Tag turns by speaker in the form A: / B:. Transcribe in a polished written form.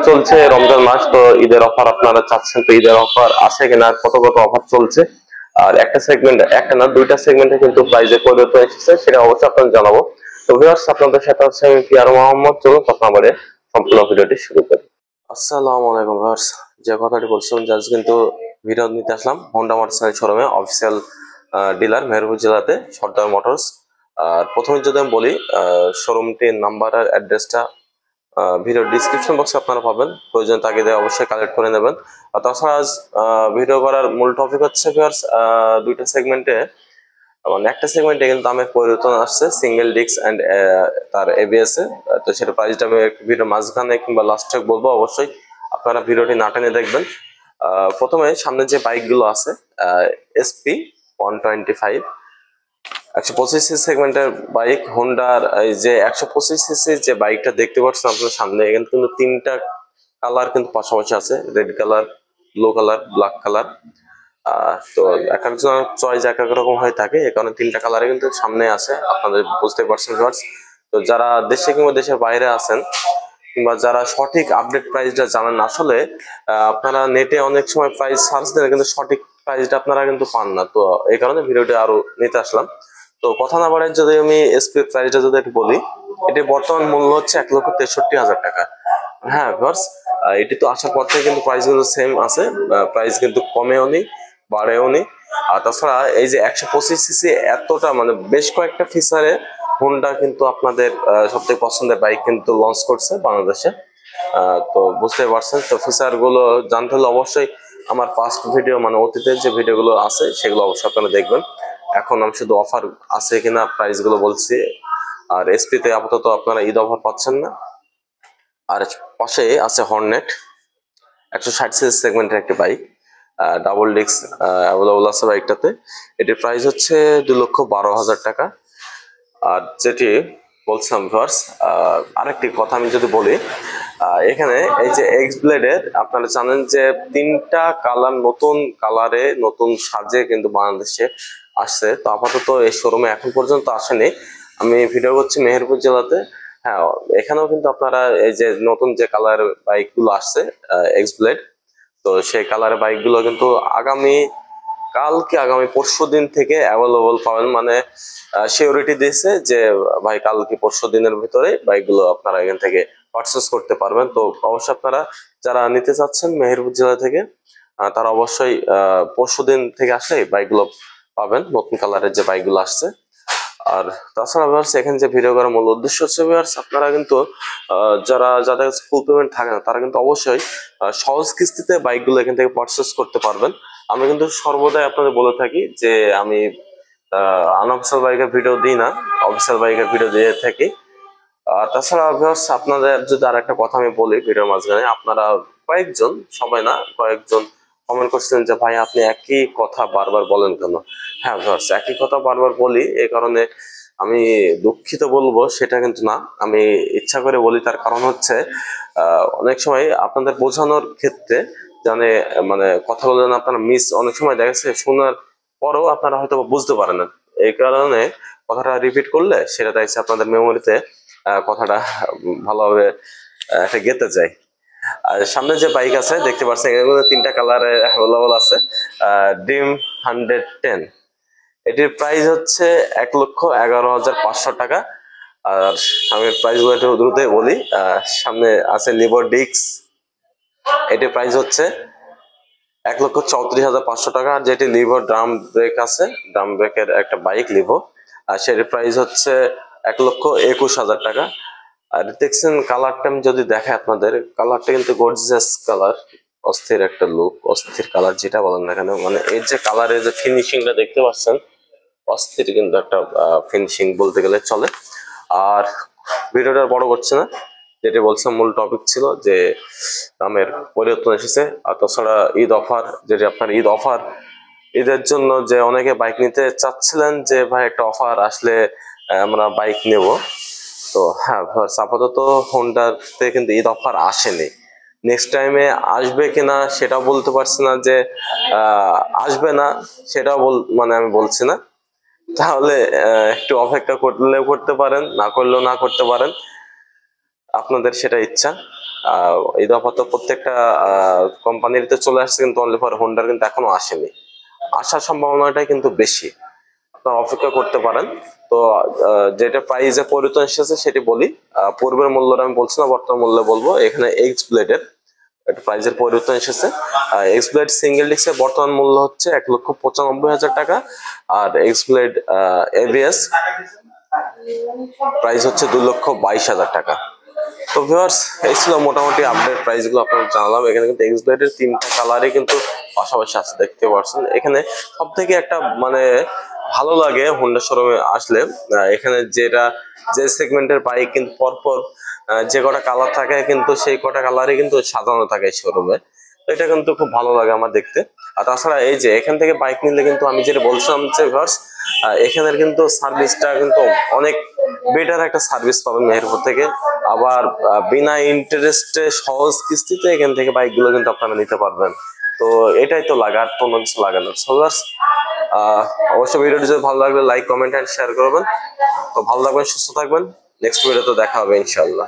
A: চলছে রমজান মাস, তো ঈদের অফার আপনারা চাচ্ছেন, তো ঈদের অফার আছে কিনা, কত কত অফার চলছে, আর একটা সেগমেন্ট, একটা না দুইটা সেগমেন্টে কিন্তু প্রাইজে পরিবর্তন এসেছে, সেটা অবশ্যই আপনাদের জানাবো। তো ভিউয়ার্স, আপনাদের সাথে হচ্ছে আমি পিয়ার মোহাম্মদ। চলুন কথা বলে সম্পূর্ণ ভিডিওটি শুরু করি। আসসালামু আলাইকুম ভিউয়ার্স, যে কথাটি বলছিলাম যে আজ কিন্তু ভিডিও নিতে আসলাম হোন্ডা মোটরসাইকেল শোরুমে, অফিসিয়াল ডিলার মেহেরপুর জেলাতে সর্দার মোটরস। আর প্রথমে যদি আমি বলি শোরুমটির নাম্বার আর অ্যাড্রেসটা ভিডিও ডিসক্রিপশন বক্সে আপনারা পাবেন, প্রয়োজন তাগিদে অবশ্যই কালেক্ট করে নেবেন। আর তাছাড়া আজ ভিডিও করার মূল টপিক হচ্ছে ভিউয়ার্স দুইটা সেগমেন্টে, মানে একটা সেগমেন্টে কিন্তু দামের পরিবর্তন আসছে সিঙ্গেল ডিস্ক এন্ড তার এবিএস এ। তো সেটা প্রাইসটা আমি ভিডিও মাঝখানে কিংবা লাস্টে বলবো, অবশ্যই আপনারা ভিডিওটি না টেনে দেখবেন। প্রথমে সামনে যে বাইকগুলো আছে এসপি 125 125 সেগমেন্টের বাইক হোন্ডার, এই যে 125 যে বাইকটা দেখতে পাচ্ছেন আপনার সামনে, এখানে কিন্তু তিনটা কালার কিন্তু পাশাপাশি আছে, red colour, blue colour, black colour. তো এক একজন চয়েস এক এক রকম হয়ে থাকে, এই কারণে তিনটা কালারে কিন্তু সামনে আছে, আপনাদের বুঝতে পারছেন ভিউয়ার্স। তো যারা দেশে কিংবা দেশের বাইরে আছেন কিংবা যারা সঠিক আপডেট প্রাইসটা জানেন, আসলে আপনারা নেটে অনেক সময় প্রাইস সার্চ দেন কিন্তু সঠিক প্রাইসটা আপনারা কিন্তু পান না, তো এই কারণে ভিডিওটি আরো নিতে আসলাম। তো কথা না বাড়াই যদি আমি এসপি প্রাইসটা যদি একটু বলি, এটি বর্তমান মূল্য হচ্ছে 1,63,000 টাকা। হ্যাঁ ভিউয়ার্স, এটি তো আসার পর থেকে কিন্তু প্রাইস কিন্তু সেম আছে, প্রাইস কিন্তু কমেও নি বাড়েও নি। আর তাছাড়া এই যে 125 এতটা মানে বেশ কয়েকটা ফিচারে হোন্ডা কিন্তু আপনাদের সবথেকে পছন্দের বাইক কিন্তু লঞ্চ করছে বাংলাদেশে। তো বুঝতে পারছেন, তো ফিচার গুলো জানতে হলে অবশ্যই আমার ফার্স্ট ভিডিও মানে অতীতের যে ভিডিওগুলো আছে সেগুলো অবশ্যই আপনারা দেখবেন। এখন আমি শুধু অফার আছে কিনা প্রাইস গুলো বলছি। আর এসপি তে আপাতত আপনারা ঈদ অফার পাচ্ছেন না। আর পাশে আছে হর্নেট 160 সেগমেন্টের একটি বাইক, ডাবল ডিস্ক অ্যাভেলেবল আছে বাইকটাতে। এটির প্রাইস হচ্ছে 2,12,000 টাকা। আর যেটি বলছিলাম ভিউয়ার্স, আরেকটি কথা আমি যদি বলি, এখানে এই যে এক্স ব্লেডের আপনারা জানেন যে তিনটা কালার, নতুন কালারে নতুন সাজে কিন্তু বাংলাদেশে আসছে। তো আপাতত এই শোরুমে এখন পর্যন্ত আসেনি, আমি ভিডিও করছি মেহেরপুর জেলাতে। হ্যাঁ, এখানেও কিন্তু আপনারা এই যে নতুন যে কালার বাইক গুলো আসছে এক্স ব্লেড, তো সেই কালারের বাইক গুলো কিন্তু আগামী পরশু দিন থেকে অ্যাভেলেবল পাবেন, মানে সিওরিটি দিয়েছে যে ভাই কালকে পরশু দিনের ভিতরে বাইকগুলো আপনারা এখান থেকে পারচেস করতে পারবেন। তো অবশ্যই আপনারা যারা নিতে চাচ্ছেন মেহেরপুর জেলা থেকে, তারা অবশ্যই পরশু দিন থেকে আসলে বাইকগুলো পাবেন, নতুন কালারের যে বাইকগুলো আসছে। আর তাছাড়া ভিউয়ার্স, এখানে যে ভিডিও করার মূল উদ্দেশ্য হচ্ছে ভিউয়ার্স, আপনারা কিন্তু যাদের ফুল পেমেন্ট থাকে না তারা কিন্তু অবশ্যই সহজ কিস্তিতে বাইকগুলো এখান থেকে পারচেস করতে পারবেন। আমি কিন্তু সর্বদাই আপনাদের বলে থাকি যে আমি আনঅফিসিয়াল বাইকের ভিডিও দিই না, অফিসিয়াল বাইকের ভিডিও দিয়ে থাকি। আর তাছাড়া ভিউয়ার্স, আপনাদের যদি আর একটা কথা আমি বলি ভিডিওর মাঝখানে, আপনারা কয়েকজন, সবাই না কয়েকজন কমেন্ট করছিলেন যে ভাই আপনি একই কথা বারবার বলেন কেন। হ্যাঁ ভিউয়ার্স, একই কথা বারবার বলি এই কারণে আমি দুঃখিত বলবো সেটা কিন্তু না, আমি ইচ্ছা করে বলি। তার কারণ হচ্ছে অনেক সময় আপনাদের বোঝানোর ক্ষেত্রে জানে মানে কথাগুলো যেন আপনারা অনেক সময় দেখা যাচ্ছে শোনার পরেও আপনারা হয়তো বুঝতে পারেন না, এই কারণে কথাটা রিপিট করলে সেটা দেখছে আপনাদের মেমোরিতে কথাটা ভালোভাবে একটা গেঁথে যায়। আর সামনে যে বাইক আছে দেখতে পাচ্ছেন, এগুলো তিনটা কালারে অ্যাভেলেবল আছে। ড্রিম 110, এটির প্রাইস হচ্ছে 1,11,500 টাকা। আর আমি প্রাইস গুলো একটু দ্রুত বলি, সামনে আছে লিভো ডিক্স, এটির প্রাইস হচ্ছে 1,34,500 টাকা। আর যেটি লিভো ড্রাম ব্রেক আছে, ড্রাম ব্রেকের একটা বাইক লিভো, আর সেটির প্রাইস হচ্ছে 1,21,000 টাকা। আর দেখছেন কালারটা আমি যদি দেখাই আপনাদের, কালারটা কিন্তু গর্জিয়াস কালার, অস্থির একটা লুক, অস্থির কালার যেটা বলেন না কেন, মানে এর যে কালারের যে ফিনিশিংটা দেখতে পাচ্ছেন অস্থির কিন্তু একটা ফিনিশিং বলতে গেলে চলে। আর ভিডিওটা বড় করছে না, যেটা বলছিলাম মূল টপিক ছিল যে দামের পরিবর্তন এসেছে। আর তাছাড়া ঈদ অফার, যেটি আপনার ঈদ অফার, ঈদের জন্য যে অনেকে বাইক নিতে চাচ্ছিলেন যে ভাই একটা অফার আসলে আমরা বাইক নেব, তো হ্যাঁ আপাতত হোন্ডাতে কিন্তু ঈদ অফার আসেনি। নেক্সট টাইমে আসবে কিনা সেটাও বলতে পারছি না, যে আসবে না সেটাও মানে আমি বলছি না। তাহলে একটু অপেক্ষা করলেও করতে পারেন, না করলেও না করতে পারেন, আপনাদের সেটা ইচ্ছা। ঈদ অফার তো প্রত্যেকটা কোম্পানিতে চলে আসছে, কিন্তু অনলি ফর হোন্ডার কিন্তু এখনো আসেনি। আসার সম্ভাবনাটাই কিন্তু বেশি, আপনারা অপেক্ষা করতে পারেন। তো যেটা প্রাইসে পরিবর্তন এসেছে সেটি বলি। পূর্বের মূল্যটা আমি বলছি না, বর্তমান মূল্য বলবো। এখানে এক্স ব্লেডের একটা প্রাইসের পরিবর্তন এসেছে। এক্স ব্লেড সিঙ্গেল ডিস্কের বর্তমান মূল্য হচ্ছে 1,95,000 টাকা, আর এক্স ব্লেড এবিএস প্রাইস হচ্ছে 2,22,000 টাকা। তো ভিউয়ার্স, এই ছিল মোটামুটি আপডেট প্রাইস গুলো আপনাদের জানালাম। এখানে কিন্তু এক্স ব্লেডের 3টা কালারই কিন্তু পাশাপাশি আছে, দেখতে পাচ্ছেন। এখানে সব থেকে একটা মানে ভালো লাগে হোন্ডা শোরুমে আসলে, এখানে যে সেগমেন্টের বাইক কিন্তু পরপর যে কটা কালার থাকে কিন্তু সেই কটা কালারই কিন্তু সাজানো থাকে শোরুমে। তো এটা কিন্তু খুব ভালো লাগে আমার দেখতে। আর তাছাড়া এই যে এখান থেকে বাইক নিলে কিন্তু আমি যেটা বলছিলাম যে ভিউয়ার্স, এখানের কিন্তু সার্ভিসটা কিন্তু অনেক বেটার একটা সার্ভিস পাবেন মেহেরপুর থেকে। আবার বিনা ইন্টারেস্টে সহজ কিস্তিতে এখান থেকে বাইকগুলো কিন্তু আপনারা নিতে পারবেন। তো এটাই তো লাগে, আর কোনো কিছু লাগে না। সো ভিউয়ার্স, অবশ্যই ভিডিওটি যদি ভালো লাগলে লাইক, কমেন্ট এন্ড শেয়ার করবেন। তো ভালো থাকবেন, সুস্থ থাকবেন। নেক্সট ভিডিওতে দেখা হবে ইনশাআল্লাহ।